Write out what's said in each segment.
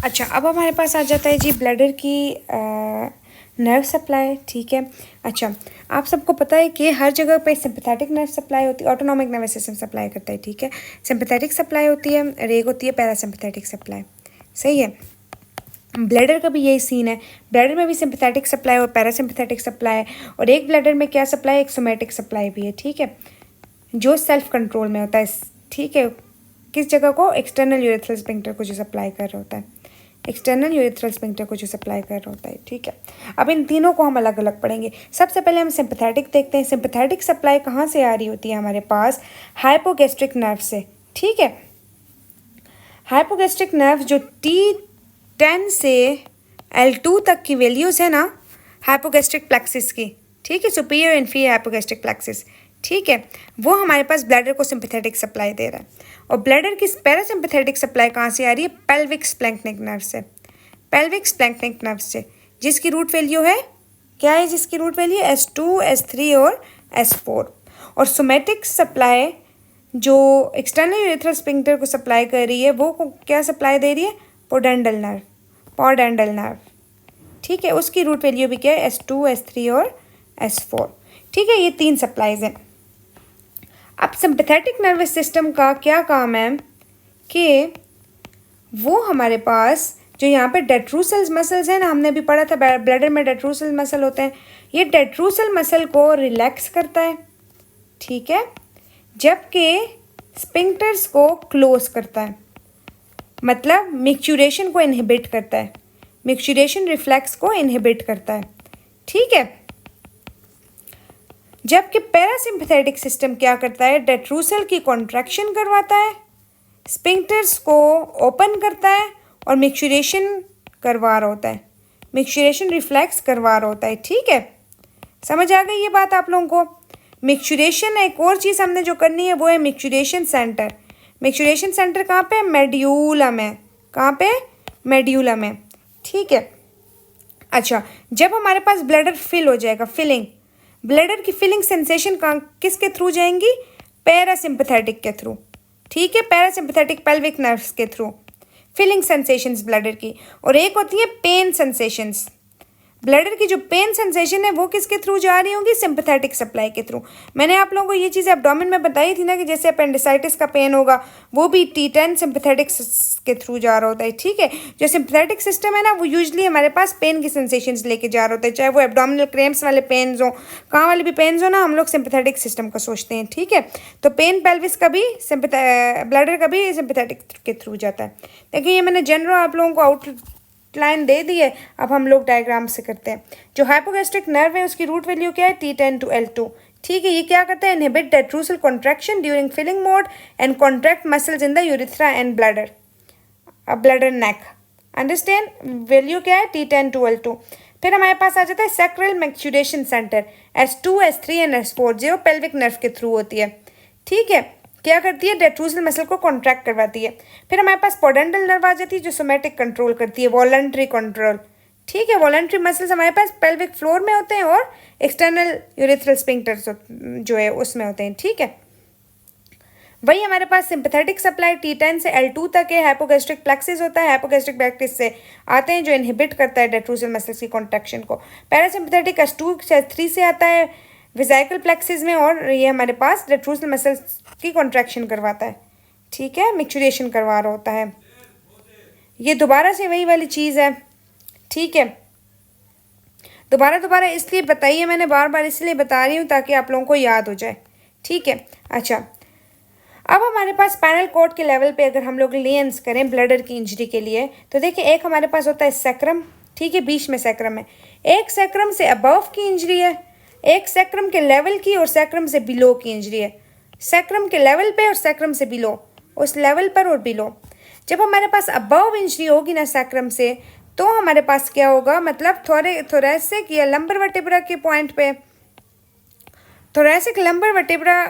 अच्छा, अब हमारे पास आ जाता है जी ब्लडर की नर्व सप्लाई। ठीक है। अच्छा, आप सबको पता है कि हर जगह पे सिंपैथेटिक नर्व सप्लाई होती है, ऑटोनॉमिक नर्वस सिस्टम सप्लाई करता है। ठीक है, सिंपैथेटिक सप्लाई होती है, और एक होती है पैरासिम्पैथेटिक सप्लाई। सही है। ब्लडर का भी यही सीन है, ब्लडर में भी सिंपैथेटिक सप्लाई और पैरासिम्पैथेटिक सप्लाई है, और एक ब्लडर में क्या सप्लाई है, एक सोमैटिक सप्लाई भी है। ठीक है, जो सेल्फ कंट्रोल में होता है। ठीक है, किस जगह को, एक्सटर्नल यूरेथ्रल स्फिंक्टर को जो सप्लाई कर रहा होता है, एक्सटर्नल यूरेथ्रल स्फिंक्टर को जो सप्लाई कर रहा होता है। ठीक है, अब इन तीनों को हम अलग अलग पढ़ेंगे। सबसे पहले हम सिंपैथेटिक देखते हैं। सिंपैथेटिक सप्लाई कहाँ से आ रही होती है हमारे पास, हाइपोगैस्ट्रिक नर्व से। ठीक है, हाइपोगैस्ट्रिक नर्व जो T10 से L2 तक की वैल्यूज़ है ना हाइपोगैस्ट्रिक प्लेक्सिस की, ठीक है, सुपीरियर इन्फीरियर हाइपोगैस्ट्रिक प्लेक्सिस, ठीक है, वो हमारे पास ब्लैडर को सिंपैथेटिक सप्लाई दे रहा है। और ब्लैडर की पैरासिम्पैथेटिक सप्लाई कहाँ से आ रही है, पेल्विक स्प्लैंक्निक नर्व से, पेल्विक स्प्लैंक्निक नर्व से, जिसकी रूट वैल्यू है, क्या है जिसकी रूट वैल्यू, S2 S3 और S4। और सोमैटिक सप्लाई जो एक्सटर्नल यूरेथ्रल स्फिंक्टर को सप्लाई कर रही है, वो क्या सप्लाई दे रही है, पोडेंडल नर्व, पोडेंडल नर्व। ठीक है, उसकी रूट वैल्यू भी क्या है, S2 S3 और S4। ठीक है, ये तीन सप्लाईज हैं। अब सिंपैथेटिक नर्वस सिस्टम का क्या काम है कि वो हमारे पास जो यहाँ पे डेट्रूसल मसल्स हैं ना, हमने भी पढ़ा था ब्लैडर में डेट्रूसल मसल होते हैं, ये डेट्रूसल मसल को रिलैक्स करता है। ठीक है, जबकि स्फिंक्टर्स को क्लोज करता है, मतलब मिक्चुरेशन को इनहिबिट करता है, मिक्चुरेशन रिफ्लेक्स को इनहिबिट करता है। ठीक है, जबकि पैरासिम्पैथेटिक सिस्टम क्या करता है, डेट्रूसल की कॉन्ट्रैक्शन करवाता है, स्फिंक्टर्स को ओपन करता है और मिक्चुरेशन करवा रहा होता है, मिक्चुरेशन रिफ्लेक्स करवा रहा होता है। ठीक है, समझ आ गई ये बात आप लोगों को। मिक्चुरेशन, एक और चीज़ हमने जो करनी है वो है मिक्चुरेशन सेंटर। मिक्चुरेशन सेंटर कहाँ पे, मेड्यूलम है, कहाँ पे, मेड्यूलम है। ठीक है। अच्छा, जब हमारे पास ब्लैडर फिल हो जाएगा, फिलिंग, ब्लैडर की फिलिंग सेंसेशन किसके थ्रू जाएंगी, पैरासिम्पैथेटिक के थ्रू। ठीक है, पैरासिम्पैथेटिक पेल्विक नर्व्स के थ्रू फिलिंग सेंसेशंस ब्लैडर की। और एक होती है पेन सेंसेशंस, ब्लैडर की जो पेन सेंसेशन है वो किसके थ्रू जा रही होंगी, सिंपैथेटिक सप्लाई के थ्रू। मैंने आप लोगों को ये चीज़ एब्डोमेन में बताई थी ना कि जैसे अपेंडिसाइटिस का पेन होगा वो भी T10 सिंपैथेटिक के थ्रू जा रहा होता है। ठीक है, जो सिंपैथेटिक सिस्टम है ना वो यूजुअली हमारे पास पेन की सेंसेशंस लेके जा रहा होता है, चाहे वो एब्डोमिनल क्रैम्प्स वाले पेन्स हो, कहाँ वाले भी पेन्स हो ना, हम लोग सिंपैथेटिक सिस्टम का सोचते हैं। ठीक है, तो पेन पेल्विस का भी ब्लैडर का भी सिंपैथेटिक के थ्रू जाता है। देखिए, ये मैंने जनरल आप लोगों को आउटलाइन दे दी है, अब हम लोग डायग्राम से करते हैं। जो हाइपोगैस्ट्रिक नर्व है उसकी रूट वैल्यू क्या है, T10 to L2। ठीक है, ये क्या करता है, inhibit detrusor contraction during filling mode and contract muscles in the urethra and bladder, bladder neck. Understand, value क्या है, T10 to L2। फिर हमारे पास आ जाता है sacral मैक्चुरेशन centre, S2 S3 and S4, जो पेल्विक नर्व के थ्रू होती है। ठीक है, क्या करती है, डेट्रूसल मसल को कॉन्ट्रैक्ट करवाती है। फिर हमारे पास पोडेंडल नर्व आ जाती है जो सोमैटिक कंट्रोल करती है, वॉलंटरी कंट्रोल। ठीक है, वॉलंटरी मसल्स हमारे पास पेल्विक फ्लोर में होते हैं और एक्सटर्नल यूरेथ्रल स्फिंक्टर्स जो है उसमें होते हैं। ठीक है, वही हमारे पास सिंपैथेटिक सप्लाई T10 से L2 तक है, हाइपोगैस्ट्रिक प्लेक्सिस होता है, हाइपोगैस्ट्रिक प्लेक्सिस से आते हैं जो इनहिबिट करता है डेट्रूसल मसल्स की कॉन्ट्रैक्शन को। पैरासिम्पैथेटिक S2 से S3 से आता है विजाइकल प्लेक्सिस में, और ये हमारे पास डेट्रूसल मसल्स की कॉन्ट्रैक्शन करवाता है। ठीक है, मिक्चुरेशन करवा रहा होता है। ये दोबारा से वही वाली चीज़ है। ठीक है, दोबारा इसलिए बताइए, मैंने बार बार इसलिए बता रही हूँ ताकि आप लोगों को याद हो जाए। ठीक है। अच्छा, अब हमारे पास स्पाइनल कॉर्ड के लेवल पे अगर हम लोग लेंस करें ब्लैडर की इंजरी के लिए, तो देखिए एक हमारे पास होता है सैक्रम। ठीक है, बीच में सैक्रम है, एक सैक्रम से अबव की इंजरी है, एक सैक्रम के लेवल की और सैक्रम से बिलो की इंजरी है। सैक्रम के लेवल पे और सैक्रम से बिलो, उस लेवल पर और बिलो। जब हमारे पास अबव इंजरी होगी ना सैक्रम से, तो हमारे पास क्या होगा, मतलब थोरेसिक या लंबर वर्टेब्रा के पॉइंट पे, थोरेसिक लंबर वर्टेब्रा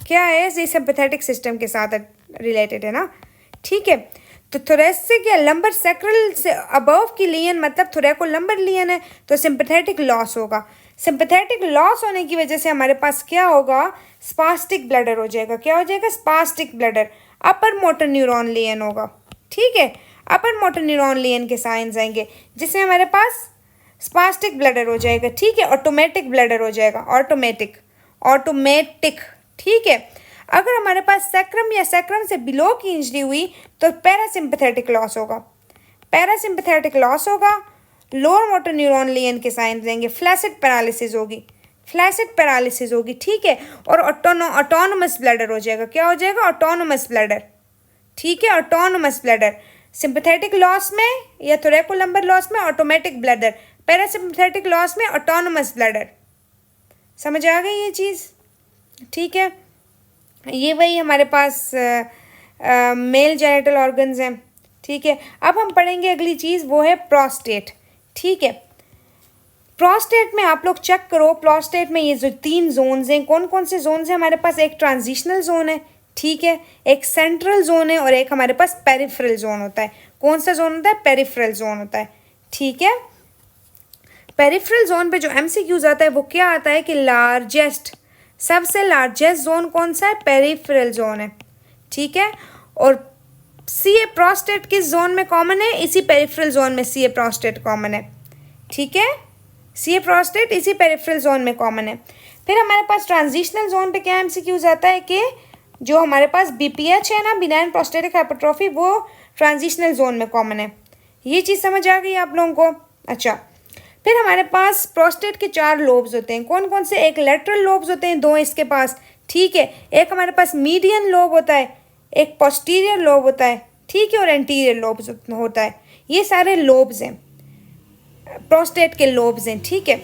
क्या है, ये सिंपैथेटिक सिस्टम के साथ रिलेटेड है ना। ठीक है, तो थोरेसिक या लंबर सैक्रल से अबव की लियन, मतलब थोरेको लंबर लियन है, तो सिंपैथेटिक लॉस होगा। सिंपैथेटिक लॉस होने की वजह से हमारे पास क्या होगा, स्पास्टिक ब्लैडर हो जाएगा। क्या हो जाएगा, spastic bladder, upper motor neuron lesion होगा। ठीक है, अपर मोटर न्यूरॉन लेन के साइंस आएंगे, जिसमें हमारे पास स्पास्टिक ब्लडर हो जाएगा, ठीक है, ऑटोमेटिक ब्लडर हो जाएगा, ऑटोमेटिक, ऑटोमेटिक, ठीक है। अगर हमारे पास सैक्रम या सैक्रम से बिलो की इंजरी हुई तो पैरासिम्पथेटिक लॉस होगा, पैरासिम्पथेटिक लॉस होगा। लोअर मोटर न्यूरॉन लेन के साइंस देंगे, फ्लैसिड पैरालिसिस होगी, फ्लैसिड पैरालिसिस होगी, ठीक है। और ऑटोनोमस ब्लडर हो जाएगा, क्या हो जाएगा, ऑटोनोमस ब्लडर, ठीक है, ऑटोनोमस ब्लडर। सिंपथेटिक लॉस में या थोरैकोलम्बर लॉस में ऑटोमेटिक ब्लडर, पैरासिम्पथेटिक लॉस में ऑटोनोमस ब्लडर। समझ आ गई ये चीज़, ठीक है। ये वही हमारे पास मेल जेनिटल ऑर्गन्स हैं, ठीक है। अब हम पढ़ेंगे अगली चीज़, वो है प्रोस्टेट, ठीक है। प्रोस्टेट में आप लोग चेक करो, प्रोस्टेट में ये जो 3 जोन्स हैं, कौन कौन से जोन्स हैं हमारे पास, एक ट्रांजिशनल जोन है, ठीक है, एक सेंट्रल जोन है और एक हमारे पास पेरिफेरल जोन होता है। कौन सा जोन होता है, पेरिफेरल जोन होता है, ठीक है। पेरिफेरल जोन पे जो एमसीक्यूज आता है वो क्या आता है कि लार्जेस्ट, सबसे लार्जेस्ट जोन कौन सा है, पेरिफेरल जोन है, ठीक है। और सीए प्रोस्टेट किस जोन में कॉमन है, इसी पेरिफेरल जोन में सीए प्रोस्टेट कॉमन है, ठीक है, सीए प्रोस्टेट इसी पेरिफेरल जोन में कॉमन है। फिर हमारे पास ट्रांजिशनल जोन पे क्या एमसीक्यूज आता है कि जो हमारे पास बीपीएच है ना, बिनाइन प्रोस्टेटिक हाइपरट्रॉफी, वो ट्रांजिशनल जोन में कॉमन है। ये चीज़ समझ आ गई आप लोगों को, अच्छा। फिर हमारे पास प्रोस्टेट के 4 लोब्स होते हैं, कौन कौन से, एक लेटरल लोब्स होते हैं 2 इसके पास, ठीक है, एक हमारे पास मीडियन लोब होता है, एक पोस्टीरियर लोब होता है, ठीक है, और एंटीरियर लोब्स होता है। ये सारे लोब्स हैं, प्रोस्टेट के लोब्स हैं, ठीक है।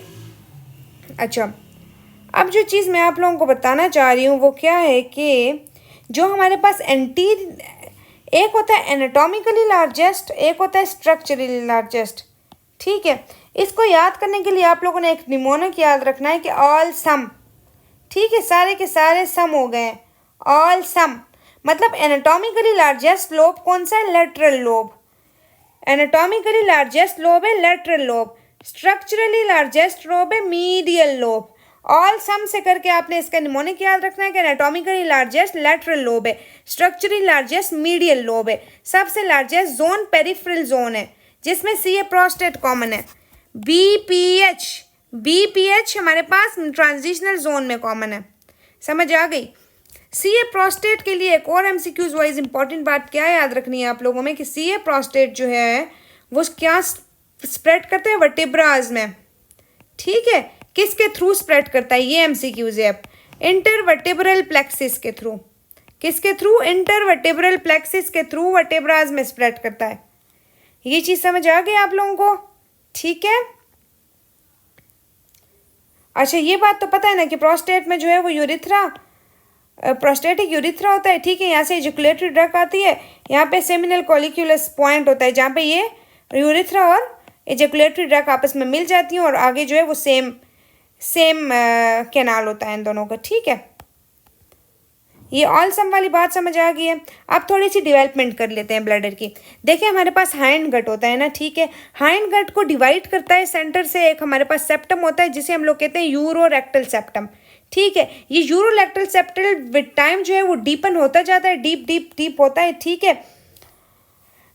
अच्छा, अब जो चीज़ मैं आप लोगों को बताना चाह रही हूँ वो क्या है कि जो हमारे पास एक होता है एनाटॉमिकली लार्जेस्ट, एक होता है स्ट्रक्चरली लार्जेस्ट, ठीक है। इसको याद करने के लिए आप लोगों ने एक निमोनिक याद रखना है कि ऑल सम, ठीक है, सारे के सारे सम हो गए हैं, ऑल सम। मतलब एनाटॉमिकली लार्जेस्ट लोब कौन सा है, lateral lobe, anatomically largest lobe है lateral lobe, structurally largest lobe है मीडियल लोब। ऑल सम से करके आपने इसका निमोनिक याद रखना है कि एनाटॉमिकली लार्जेस्ट लेटरल लोब है, स्ट्रक्चरली लार्जेस्ट मीडियल लोब है, सबसे लार्जेस्ट जोन पेरिफेरल जोन है, जिसमें सीए प्रोस्टेट कॉमन है। बीपीएच, बीपीएच हमारे पास ट्रांजिशनल जोन में कॉमन है, समझ आ गई। सीए प्रोस्टेट के लिए एक और एमसीक्यूज वाइज इंपॉर्टेंट बात क्या याद रखनी है आप लोगों में कि सीए प्रोस्टेट जो है वो क्या स्प्रेड करते हैं, वर्टिब्राज में, ठीक है। किसके थ्रू स्प्रेड करता है, ये एमसीक्यूज है अब, इंटरवर्टिब्रल प्लेक्सिस के थ्रू, किसके थ्रू, इंटरवर्टिब्रल प्लेक्सिस के थ्रू वर्टिब्राज में स्प्रेड करता है। ये चीज़ समझ आ गई आप लोगों को, ठीक है। अच्छा, ये बात तो पता है ना कि प्रोस्टेट में जो है वो यूरिथ्रा, प्रोस्टेटिक यूरिथ्रा होता है, ठीक है, यहाँ से इजैकुलेटरी डक्ट आती है, यहाँ पे सेमिनल कॉलिक्यूलस पॉइंट होता है जहाँ पे ये यूरिथ्रा और इजैकुलेटरी डक्ट आपस में मिल जाती हैं और आगे जो है वो सेम कैनाल होता है इन दोनों का, ठीक है। ये ऑल सम वाली बात समझ आ गई है। अब थोड़ी सी डेवलपमेंट कर लेते हैं ब्लैडर की। देखिए हमारे पास हाइंड गट होता है ना, ठीक है, हाइंड गट को डिवाइड करता है सेंटर से एक हमारे पास सेप्टम होता है जिसे हम लोग कहते हैं यूरोरेक्टल सेप्टम, ठीक है। ये यूरोरेक्टल सेप्टल विद टाइम जो है वो डीपन होता जाता है, डीप डीप डीप होता है, ठीक है।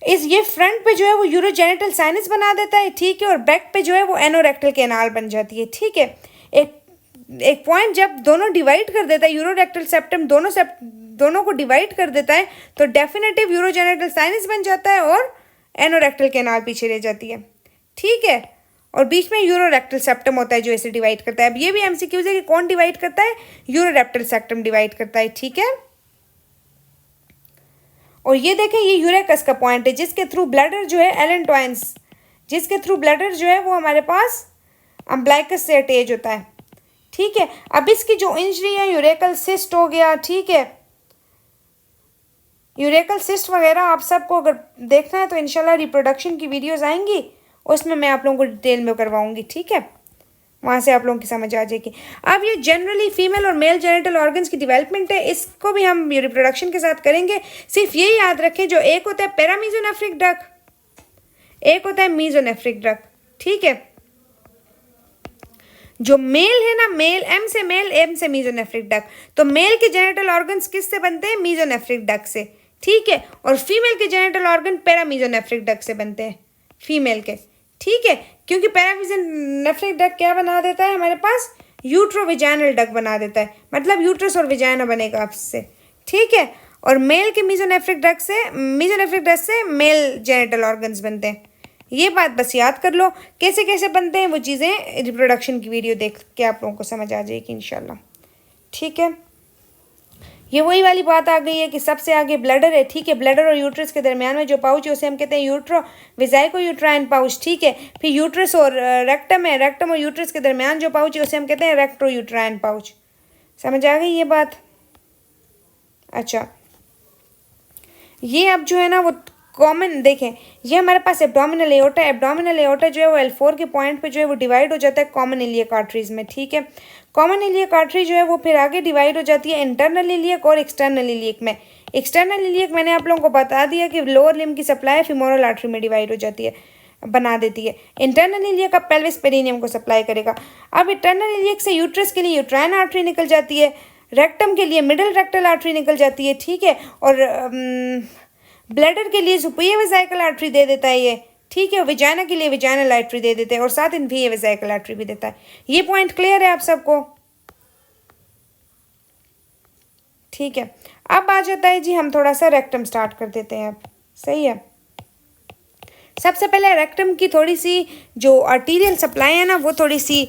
ये फ्रंट पे जो है वो यूरोजेनिटल साइनस बना देता है, ठीक है, और बैक पे जो है वो एनोरेक्टल कैनाल बन जाती है, ठीक है। एक पॉइंट जब दोनों डिवाइड कर देता है, यूरोरेक्टल सेप्टम दोनों को डिवाइड कर देता है तो डेफिनेटिव यूरोजेनिटल साइनस बन जाता है और एनोरेक्टल कैनाल पीछे रह जाती है, ठीक है। और बीच में यूरोरेक्टल सेप्टम होता है जो इसे डिवाइड करता है। अब ये भी एमसीक्यूज है कि कौन डिवाइड करता है, यूरोरेक्टल सेप्टम डिवाइड करता है, ठीक है। और ये देखें ये यूरेकस का पॉइंट है जिसके थ्रू ब्लैडर जो है एलेंटॉइंस, जिसके थ्रू ब्लैडर जो है वो हमारे पास अम्ब्लाइकस से अटैच होता है, ठीक है। अब इसकी जो इंजरी है यूरेकल सिस्ट हो गया, ठीक है, यूरेकल सिस्ट वगैरह आप सबको अगर देखना है तो इंशाल्लाह रिप्रोडक्शन की वीडियोस आएंगी, उसमें मैं आप लोगों को डिटेल में करवाऊंगी, ठीक है, वहाँ से आप लोगों की समझ आ जाएगी। अब ये जनरली फीमेल और मेल जेनिटल ऑर्गन्स की डेवलपमेंट है, इसको भी हम रिप्रोडक्शन के साथ करेंगे। सिर्फ ये याद रखें जो एक होता है पैरामीजोनेफ्रिक डक्ट, एक होता है मीजोनेफ्रिक डक्ट, ठीक है। जो मेल है ना, मेल एम से मीजोनेफ्रिक डक्ट, तो मेल के जेनिटल ऑर्गन्स किससे बनते हैं, मीजोनेफ्रिक डक्ट से, ठीक है। और फीमेल के जेनिटल ऑर्गन पैरामीजोनेफ्रिक डक्ट से बनते हैं, फीमेल के, ठीक है, क्योंकि पैरामीजोनेफ्रिक डक्ट क्या बना देता है हमारे पास, यूट्रोविजाइनल डक्ट बना देता है, मतलब यूट्रस और विजाइना बनेगा आपसे, ठीक है। और मेल के मीजोनेफ्रिक डक्ट से मेल जेनिटल ऑर्गन्स बनते हैं। ये बात बस याद कर लो, कैसे कैसे बनते हैं वो चीज़ें रिप्रोडक्शन की वीडियो देख के आप लोगों को समझ आ जाएगी इंशाल्लाह, ठीक है। ये वही वाली बात आ गई है कि सबसे आगे ब्लैडर है, ठीक है। ब्लैडर और यूट्रस के दरमियान में जो पाउच है उसे हम कहते हैं यूट्रो विजाइको यूट्राइन पाउच, ठीक है। फिर यूट्रस और रेक्टम है, रेक्टम और यूट्रस के दरमियान जो पाउच है उसे हम कहते हैं रेक्ट्रो यूट्राइन पाउच। समझ आ गई ये बात? अच्छा, ये अब जो है ना वो कॉमन देखें, ये हमारे पास एब्डोमिनल एओर्टा है। एब्डोमिनल एओर्टा जो है वो L4 के पॉइंट पे जो है वो डिवाइड हो जाता है कॉमन इलियक आर्टरीज में, ठीक है। कॉमन इलियक आर्टरी जो है वो फिर आगे डिवाइड हो जाती है इंटरनल इलियक और एक्सटर्नल इलियक में। एक्सटर्नल इलियक मैंने आप लोगों को बता दिया कि लोअर लिम्ब की सप्लाई फीमोरल आर्टरी में डिवाइड हो जाती है, बना देती है। इंटरनल इलियक अब पेल्विस पेरिनियम को सप्लाई करेगा। अब इंटरनल इलियक से यूट्रस के लिए यूट्राइन आर्टरी निकल जाती है, रेक्टम के लिए मिडल रेक्टल आर्टरी निकल जाती है, ठीक है। और ब्लैडर के लिए सुपीरियर वेसाइकल आर्टरी दे देता है ये, ठीक है। विजाइना के लिए विजाइनल आर्टरी दे देते हैं और साथ इन्फीरियर वेसाइकल आर्टरी भी देता है। ये पॉइंट क्लियर है आप सबको? ठीक है। अब आ जाता है जी, हम थोड़ा सा रेक्टम स्टार्ट कर देते हैं अब, सही है। सबसे पहले रेक्टम की थोड़ी सी जो आर्टीरियल सप्लाई है ना वो थोड़ी सी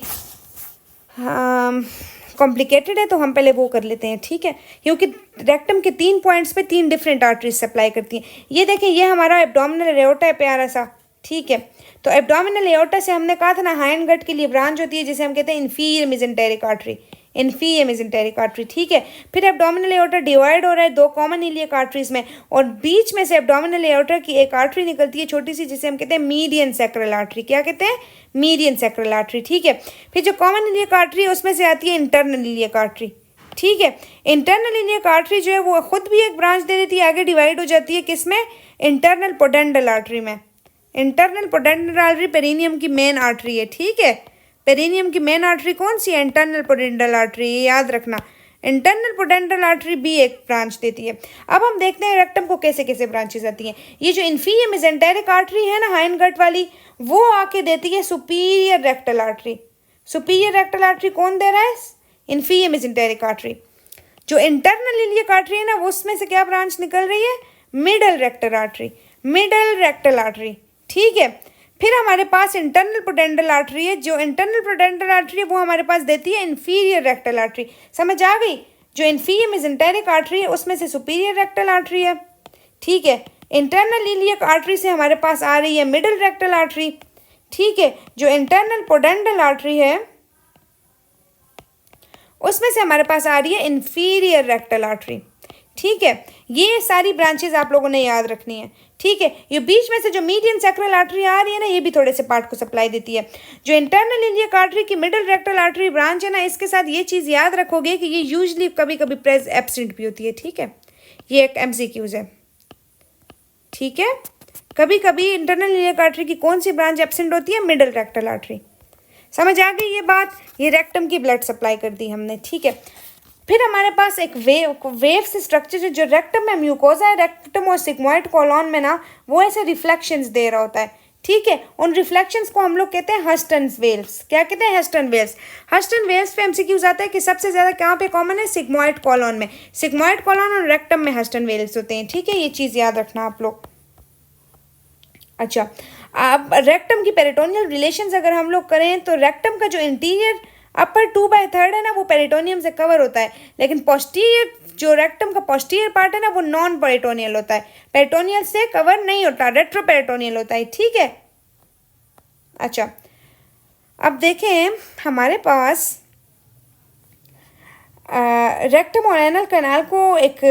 कॉम्प्लिकेटेड है, तो हम पहले वो कर लेते हैं, ठीक है। क्योंकि रेक्टम के 3 पॉइंट्स पे 3 डिफरेंट आर्टरीज सप्लाई करती हैं। ये देखें, ये हमारा एब्डोमिनल एओर्टा है प्यारा सा, ठीक है। तो एब्डोमिनल एओर्टा से हमने कहा था ना हाइंड गट के लिए ब्रांच होती है जिसे हम कहते हैं inferior mesenteric artery, inferior mesenteric artery, ठीक है। फिर एब्डोमिनल एओर्टा डिवाइड हो रहा है 2 कॉमन इलियक आर्टरीज में, और बीच में से एब्डोमिनल एओर्टा की एक आर्टरी निकलती है छोटी सी जिसे हम कहते हैं मीडियन सैक्रल आर्टरी। क्या कहते हैं? मीडियन सैक्रल आर्टरी, ठीक है। फिर जो कॉमन इलियक आर्टरी है उसमें से आती है इंटरनल इलियक आर्टरी, ठीक है। इंटरनल इलियक आर्टरी जो है वो खुद भी एक ब्रांच दे देती है, आगे डिवाइड हो जाती है किसमें? इंटरनल पोडेंडल आर्टरी में। इंटरनल पोडेंडल आर्टरी पेरिनियम की मेन आर्टरी है, ठीक है। पेरिनियम की मेन आर्टरी कौन सी है? इंटरनल पोडेंडल आर्टरी, ये याद रखना। इंटरनल पोडेंडल आर्टरी भी एक ब्रांच देती है। अब हम देखते हैं रेक्टम को कैसे कैसे ब्रांचेस आती हैं। ये जो इन्फीरियर मेसेंटेरिक आर्टरी है ना हाइंड गट वाली, वो आके देती है superior rectal artery. Superior rectal artery कौन दे रहा है? Inferior mesenteric artery. जो इंटरनल इलियक आर्टरी है ना वो उसमें से क्या ब्रांच निकल रही है? Middle rectal artery, middle rectal artery, ठीक है। फिर हमारे पास इंटरनल पोडेंडल आर्टरी है। जो इंटरनल पोडेंडल आर्टरी है वो हमारे पास देती है इन्फीरियर रेक्टल आर्टरी। समझ आ गई? जो इन्फीरियर मेसेंटेरिक आर्टरी है उसमें से सुपीरियर रेक्टल आर्टरी है, ठीक है। इंटरनल इलियक आर्टरी से हमारे पास आ रही है मिडल रेक्टल आर्टरी, ठीक है। जो इंटरनल पोडेंडल आर्टरी है उसमें से हमारे पास आ रही है इन्फीरियर रेक्टल आर्टरी, ठीक है। ये सारी ब्रांचेस आप लोगों ने याद रखनी है, ठीक है। ये बीच में से जो मीडियन सैक्रल आर्टरी आ रही है ना ये भी थोड़े से पार्ट को सप्लाई देती है। जो इंटरनल इलियक आर्टरी की मिडल रेक्टल आर्टरी ब्रांच है ना, इसके साथ ये चीज़ याद रखोगे कि ये यूजली कभी कभी प्रेज एब्सेंट भी होती है, ठीक है। ये एक MCQs है, ठीक है। कभी कभी इंटरनल इलियक आर्टरी की कौन सी ब्रांच एब्सेंट होती है? Middle rectal artery. समझ आ गई ये बात? ये रेक्टम की ब्लड सप्लाई कर दी हमने, ठीक है। फिर हमारे पास एक वेव से स्ट्रक्चर है। जो रेक्टम में म्यूकोजा है, रेक्टम और सिग्मोइड कॉलोन में ना वो ऐसे रिफ्लेक्शंस दे रहा होता है, ठीक है। उन रिफ्लेक्शंस को हम लोग कहते हैं हस्टन वेव्स। क्या कहते हैं? हस्टन वेव्स। हस्टन वेव्स पे MCQs आता है कि सबसे ज़्यादा कहाँ पे कॉमन है? सिग्मोइड कॉलोन में। सिग्मोइड कॉलोन और रेक्टम में हस्टन वेव्स होते हैं, ठीक है। ये चीज़ याद रखना आप लोग। अच्छा, अब रेक्टम की पेरिटोनियल रिलेशंस अगर हम लोग करें तो रेक्टम का जो इंटीरियर अपर 2/3 है ना वो पेरिटोनियम से कवर होता है, लेकिन पोस्टीरियर जो रेक्टम का पोस्टीरियर पार्ट है ना वो नॉन पेरिटोनियल होता है, पेरिटोनियल से कवर नहीं होता, रेट्रो पेरिटोनियल होता है, ठीक है। अच्छा, अब देखें हमारे पास रेक्टम और एनल कैनाल को एक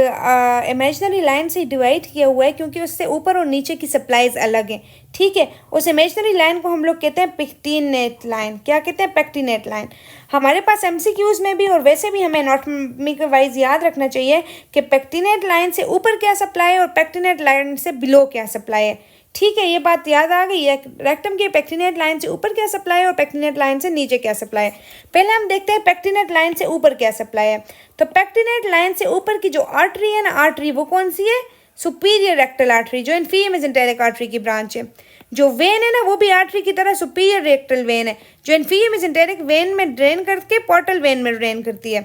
इमेजिनरी लाइन से डिवाइड किया हुआ है क्योंकि उससे ऊपर और नीचे की सप्लाईज अलग हैं, ठीक है। उस इमेजिनरी लाइन को हम लोग कहते हैं पेक्टिनेट लाइन। क्या कहते हैं? Pectinate line. हमारे पास MCQs में भी और वैसे भी हमें एनाटॉमी के वाइज याद रखना चाहिए कि पेक्टिनेट लाइन से ऊपर क्या सप्लाई है और पेक्टिनेट लाइन से बिलो क्या सप्लाई है, ठीक है। ये बात याद आ गई है? रेक्टम के पेक्टिनेट लाइन से ऊपर क्या सप्लाई है और पेक्टिनेट लाइन से नीचे क्या सप्लाई है। पहले हम देखते हैं पेक्टिनेट लाइन से ऊपर क्या सप्लाई है। तो पेक्टिनेट लाइन से ऊपर की जो आर्टरी है ना, आर्टरी वो कौन सी है? सुपीरियर रेक्टल आर्टरी जो इन्फीरियर मेसेंटेरिक आर्टरी की ब्रांच है। जो वेन है ना वो भी आर्टरी की तरह सुपीरियर रेक्टल वेन है जो इन्फीरियर मेसेंटेरिक वेन में ड्रेन करके पोर्टल वेन में ड्रेन करती है।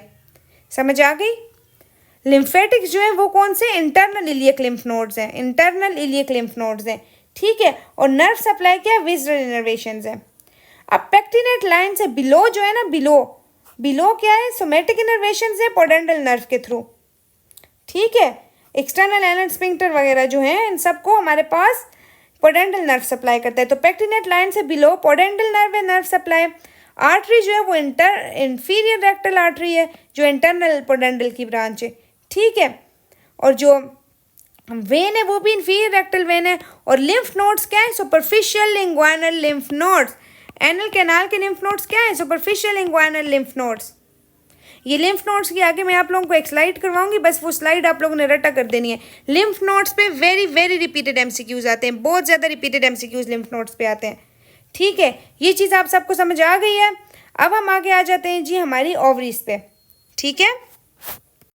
समझ आ गई। लिम्फेटिक्स जो है वो कौन से, इंटरनल इलियक लिम्फ नोड्स हैं, इंटरनल इलियक लिम्फ नोड्स हैं, ठीक है। और नर्व सप्लाई क्या है, विजरल इनर्वेशंस है। अब पेक्टिनेट लाइन से बिलो जो है ना, बिलो क्या है, सोमेटिक इनर्वेशंस है पोडेंटल नर्व के थ्रू, ठीक है। एक्सटर्नल एनल स्फिंक्टर वगैरह जो है इन सबको हमारे पास पोडेंटल नर्व सप्लाई करता है। तो पेक्टिनेट लाइन से बिलो पोडेंटल नर्व है नर्व सप्लाई। आर्टरी जो है वो इंफीरियर रेक्टल आर्टरी है जो इंटरनल पोडेंटल की ब्रांच है, ठीक है। और जो वेन है वो भी इंफीरियर रेक्टल वेन है। और लिम्फ नोड्स क्या है, superficial inguinal lymph nodes. Anal canal के लिम्फ नोड्स क्या है, सुपरफिशियल लिंग्वाइनल लिम्फ नोड्स। ये लिम्फ नोड्स की आगे मैं आप लोगों को एक स्लाइड करवाऊंगी, बस वो स्लाइड आप लोगों ने रटा कर देनी है। लिम्फ नोड्स पे वेरी वेरी रिपीटेड एमसीक्यूज आते हैं, बहुत ज़्यादा रिपीटेड एमसीक्यूज लिम्फ नोड्स पे आते हैं, ठीक है। ये चीज़ आप सबको समझ आ गई है। अब हम आगे आ जाते हैं जी हमारी ओवरीज पे, ठीक है।